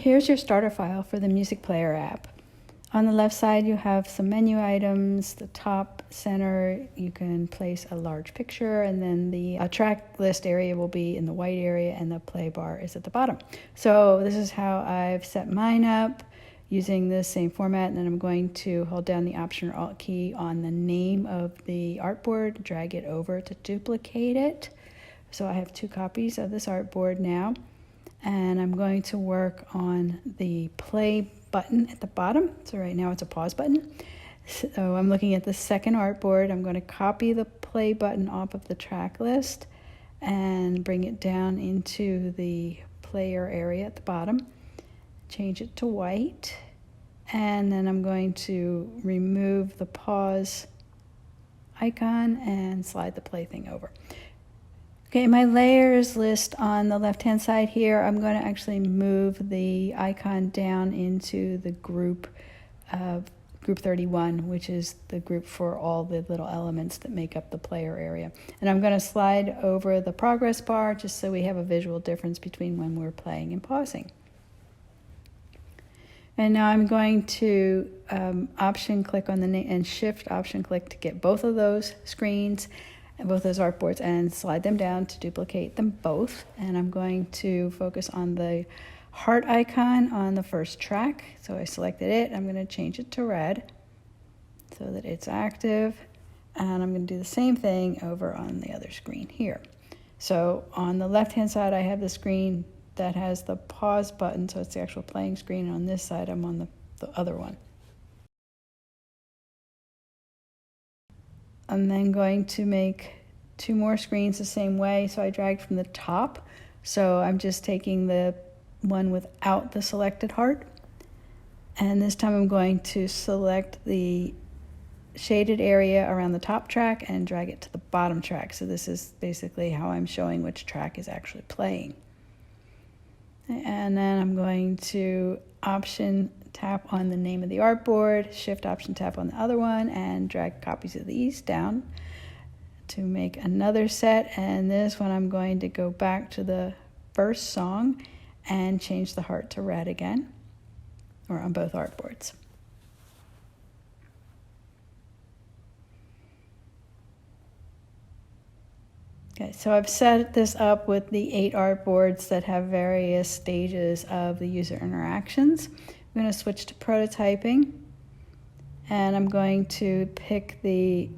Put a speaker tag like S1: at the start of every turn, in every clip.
S1: here's your starter file for the music player app. On the left side, you have some menu items. The top center, you can place a large picture, and then the track list area will be in the white area, and the play bar is at the bottom. So this is how I've set mine up using the same format, and then I'm going to hold down the Option or Alt key on the name of the artboard, drag it over to duplicate it. So I have 2 copies of this artboard now, and I'm going to work on the play button at the bottom. So right now it's a pause button. So I'm looking at the second artboard. I'm going to copy the play button off of the track list and bring it down into the player area at the bottom. Change it to white, and then I'm going to remove the pause icon and slide the play thing over. Okay, my layers list on the left-hand side here, I'm going to actually move the icon down into the group 31, which is the group for all the little elements that make up the player area. And I'm going to slide over the progress bar just so we have a visual difference between when we're playing and pausing. And now I'm going to option click on the name and shift option click to get both of those screens and both those artboards and slide them down to duplicate them both. And I'm going to focus on the heart icon on the first track. So I selected it. I'm going to change it to red so that it's active. And I'm going to do the same thing over on the other screen here. So on the left-hand side, I have the screen that has the pause button, so it's the actual playing screen. And on this side, I'm on the other one. I'm then going to make 2 more screens the same way. So I dragged from the top. So I'm just taking the one without the selected heart. And this time I'm going to select the shaded area around the top track and drag it to the bottom track. So this is basically how I'm showing which track is actually playing. And then I'm going to option tap on the name of the artboard, shift option tap on the other one, and drag copies of these down to make another set. And this one I'm going to go back to the first song and change the heart to red again, or on both artboards. Okay, so I've set this up with the 8 artboards that have various stages of the user interactions. I'm going to switch to prototyping, and I'm going to pick the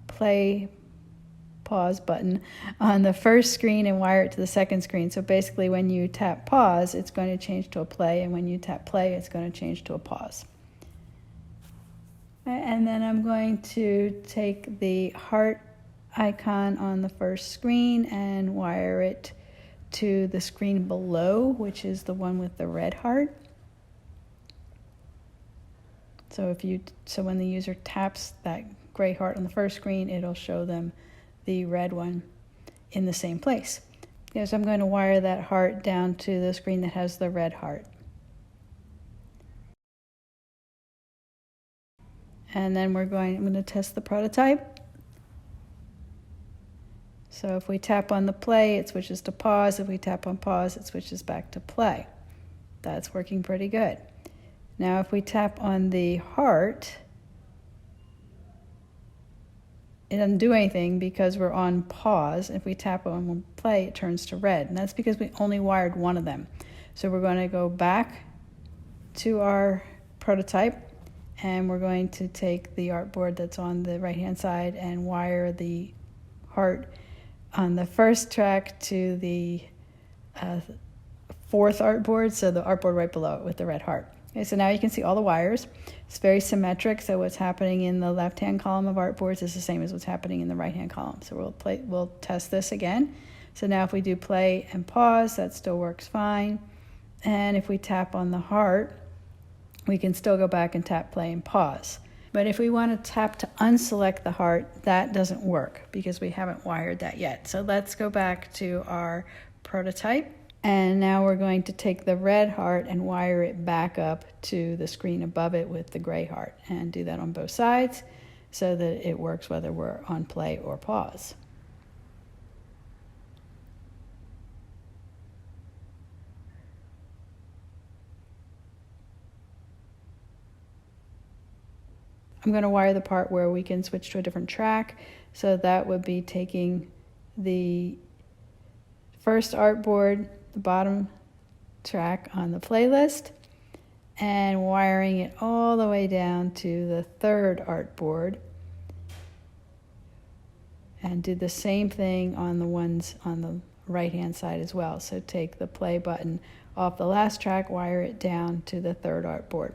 S1: play pause button on the first screen and wire it to the second screen. So basically when you tap pause, it's going to change to a play, and when you tap play, it's going to change to a pause. And then I'm going to take the heart icon on the first screen and wire it to the screen below, which is the one with the red heart. So when the user taps that gray heart on the first screen, it'll show them the red one in the same place. Okay, so I'm going to wire that heart down to the screen that has the red heart. And then I'm going to test the prototype. So if we tap on the play, it switches to pause. If we tap on pause, it switches back to play. That's working pretty good. Now if we tap on the heart, it doesn't do anything because we're on pause. If we tap on play, it turns to red. And that's because we only wired one of them. So we're going to go back to our prototype, and we're going to take the artboard that's on the right-hand side and wire the heart on the first track to the 4th artboard, so the artboard right below it with the red heart. Okay, so now you can see all the wires. It's very symmetric, so what's happening in the left-hand column of artboards is the same as what's happening in the right-hand column. So we'll test this again. So now if we do play and pause, that still works fine. And if we tap on the heart, we can still go back and tap play and pause. But if we want to tap to unselect the heart, that doesn't work because we haven't wired that yet. So let's go back to our prototype. And now we're going to take the red heart and wire it back up to the screen above it with the gray heart, and do that on both sides so that it works whether we're on play or pause. I'm going to wire the part where we can switch to a different track. So that would be taking the first artboard, the bottom track on the playlist, and wiring it all the way down to the third artboard, and do the same thing on the ones on the right hand side as well. So take the play button off the last track, wire it down to the third artboard.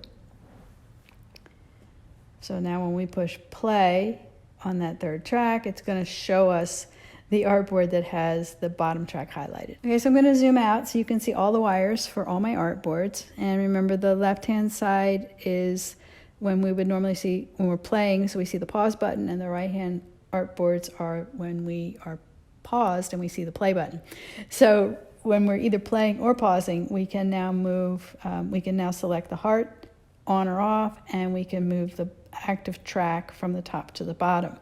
S1: So now when we push play on that third track, it's going to show us the artboard that has the bottom track highlighted. Okay, so I'm going to zoom out so you can see all the wires for all my artboards. And remember, the left-hand side is when we would normally see when we're playing, so we see the pause button, and the right-hand artboards are when we are paused and we see the play button. So when we're either playing or pausing, we can now move, we can now select the heart on or off, and we can move the active track from the top to the bottom.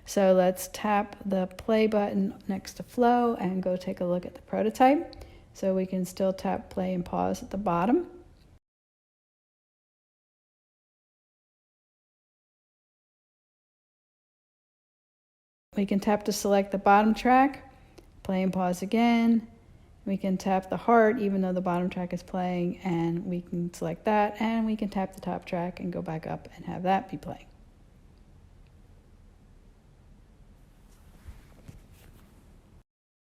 S1: So let's tap the play button next to flow and go take a look at the prototype. So we can still tap play and pause at the bottom. We can tap to select the bottom track, play and pause again. We can tap the heart even though the bottom track is playing, and we can select that, and we can tap the top track and go back up and have that be playing.